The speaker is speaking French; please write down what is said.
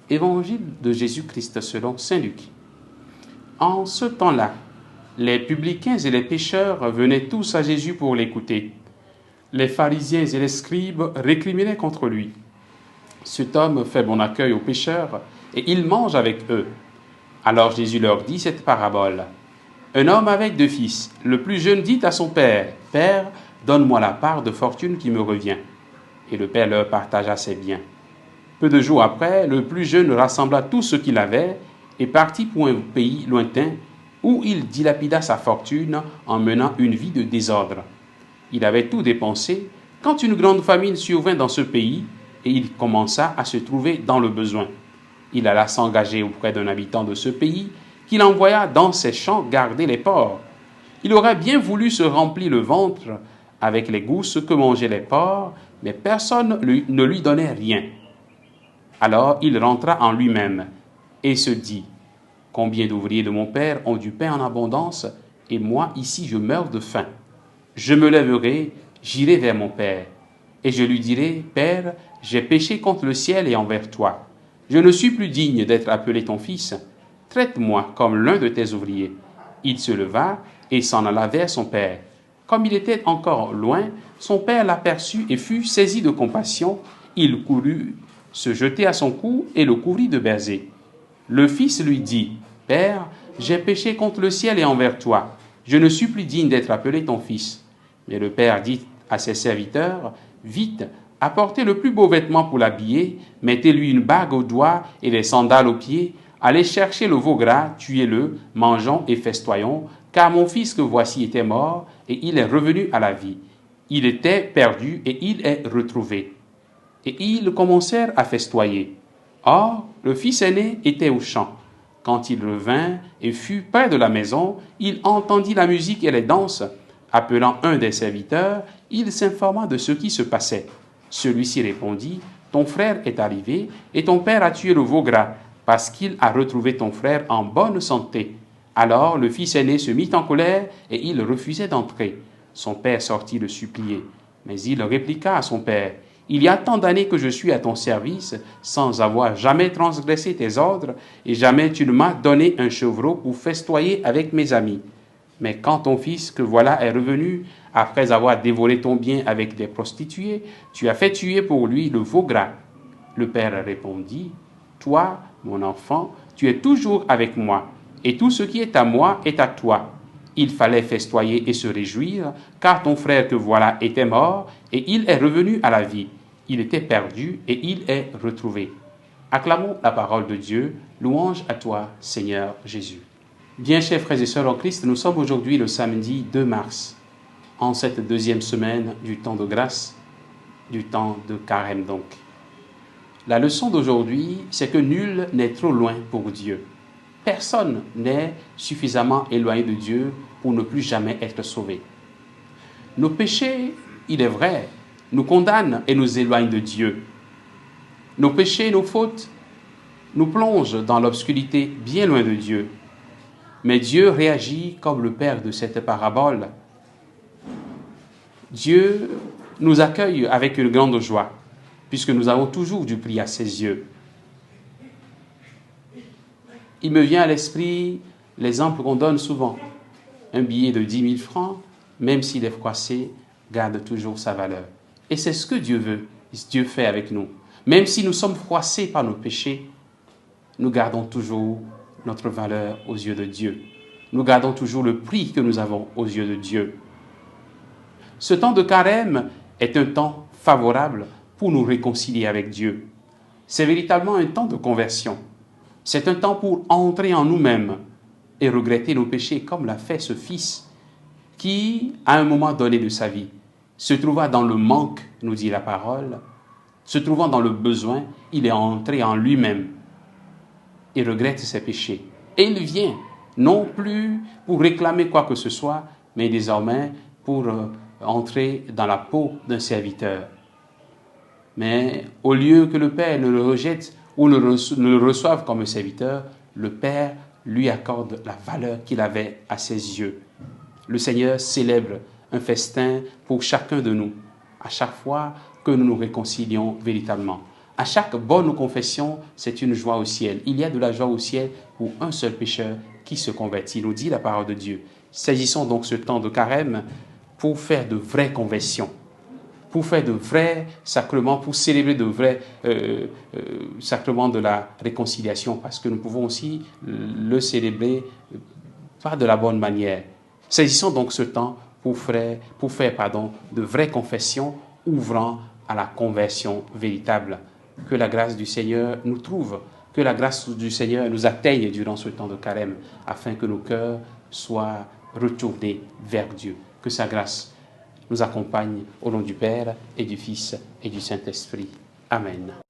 Évangile de Jésus-Christ selon saint Luc. En ce temps-là, les publicains et les pécheurs venaient tous à Jésus pour l'écouter. Les pharisiens et les scribes récriminaient contre lui. Cet homme fait bon accueil aux pécheurs et il mange avec eux. Alors Jésus leur dit cette parabole. Un homme avec 2 fils. Le plus jeune dit à son père, « Père, donne-moi la part de fortune qui me revient. » Et le père leur partagea ses biens. Peu de jours après, le plus jeune rassembla tout ce qu'il avait et partit pour un pays lointain où il dilapida sa fortune en menant une vie de désordre. Il avait tout dépensé quand une grande famine survint dans ce pays et il commença à se trouver dans le besoin. Il alla s'engager auprès d'un habitant de ce pays qu'il envoya dans ses champs garder les porcs. Il aurait bien voulu se remplir le ventre avec les gousses que mangeaient les porcs, mais personne ne lui donnait rien. Alors il rentra en lui-même et se dit, « Combien d'ouvriers de mon père ont du pain en abondance, et moi ici je meurs de faim. Je me lèverai, j'irai vers mon père, et je lui dirai, « Père, j'ai péché contre le ciel et envers toi. Je ne suis plus digne d'être appelé ton fils. Traite-moi comme l'un de tes ouvriers. » Il se leva et s'en alla vers son père. Comme il était encore loin, son père l'aperçut et fut saisi de compassion. Il courut se jeter à son cou et le couvrit de baisers. Le fils lui dit, « Père, j'ai péché contre le ciel et envers toi. Je ne suis plus digne d'être appelé ton fils. » Mais le père dit à ses serviteurs, « Vite, apportez le plus beau vêtement pour l'habiller, mettez-lui une bague au doigt et des sandales aux pieds, allez chercher le veau gras, tuez-le, mangeons et festoyons, car mon fils que voici était mort et il est revenu à la vie. Il était perdu et il est retrouvé. » Et ils commencèrent à festoyer. Or, le fils aîné était au champ. Quand il revint et fut près de la maison, il entendit la musique et les danses. Appelant un des serviteurs, il s'informa de ce qui se passait. Celui-ci répondit, « Ton frère est arrivé et ton père a tué le veau gras, parce qu'il a retrouvé ton frère en bonne santé. » Alors le fils aîné se mit en colère et il refusait d'entrer. Son père sortit le supplier, mais il répliqua à son père, « Il y a tant d'années que je suis à ton service, sans avoir jamais transgressé tes ordres, et jamais tu ne m'as donné un chevreau pour festoyer avec mes amis. Mais quand ton fils que voilà est revenu, après avoir dévoré ton bien avec des prostituées, tu as fait tuer pour lui le veau gras. » Le père répondit, « Toi, mon enfant, tu es toujours avec moi, et tout ce qui est à moi est à toi. Il fallait festoyer et se réjouir, car ton frère que voilà était mort, et il est revenu à la vie. Il était perdu, et il est retrouvé. » Acclamons la parole de Dieu. Louange à toi, Seigneur Jésus. Bien, chers frères et sœurs en Christ, nous sommes aujourd'hui le samedi 2 mars, en cette 2e semaine du temps de grâce, du temps de carême donc. La leçon d'aujourd'hui, c'est que nul n'est trop loin pour Dieu. Personne n'est suffisamment éloigné de Dieu pour ne plus jamais être sauvé. Nos péchés, il est vrai, nous condamnent et nous éloignent de Dieu. Nos péchés, nos fautes, nous plongent dans l'obscurité bien loin de Dieu. Mais Dieu réagit comme le père de cette parabole. Dieu nous accueille avec une grande joie, puisque nous avons toujours du prix à ses yeux. Il me vient à l'esprit l'exemple qu'on donne souvent. Un billet de 10 000 francs, même s'il est froissé, garde toujours sa valeur. Et c'est ce que Dieu veut, Dieu fait avec nous. Même si nous sommes froissés par nos péchés, nous gardons toujours notre valeur aux yeux de Dieu. Nous gardons toujours le prix que nous avons aux yeux de Dieu. Ce temps de carême est un temps favorable pour nous réconcilier avec Dieu. C'est véritablement un temps de conversion. C'est un temps pour entrer en nous-mêmes et regretter nos péchés comme l'a fait ce fils qui, à un moment donné de sa vie, se trouva dans le manque, nous dit la parole, se trouvant dans le besoin, il est entré en lui-même et regrette ses péchés. Et il vient, non plus pour réclamer quoi que ce soit, mais désormais pour entrer dans la peau d'un serviteur. Mais au lieu que le Père ne le rejette ou ne le reçoive comme un serviteur, le Père lui accorde la valeur qu'il avait à ses yeux. Le Seigneur célèbre un festin pour chacun de nous, à chaque fois que nous nous réconcilions véritablement, À chaque bonne confession, c'est une joie au ciel. Il y a de la joie au ciel pour un seul pécheur qui se convertit, nous dit la parole de Dieu. Saisissons donc ce temps de carême pour faire de vraies conversions, pour faire de vrais sacrements, pour célébrer de vrais sacrements de la réconciliation, parce que nous pouvons aussi le célébrer pas de la bonne manière. Saisissons donc ce temps pour faire de vraies confessions, ouvrant à la conversion véritable. Que la grâce du Seigneur nous trouve, que la grâce du Seigneur nous atteigne durant ce temps de carême, afin que nos cœurs soient retournés vers Dieu. Que sa grâce nous accompagne au nom du Père et du Fils et du Saint-Esprit. Amen.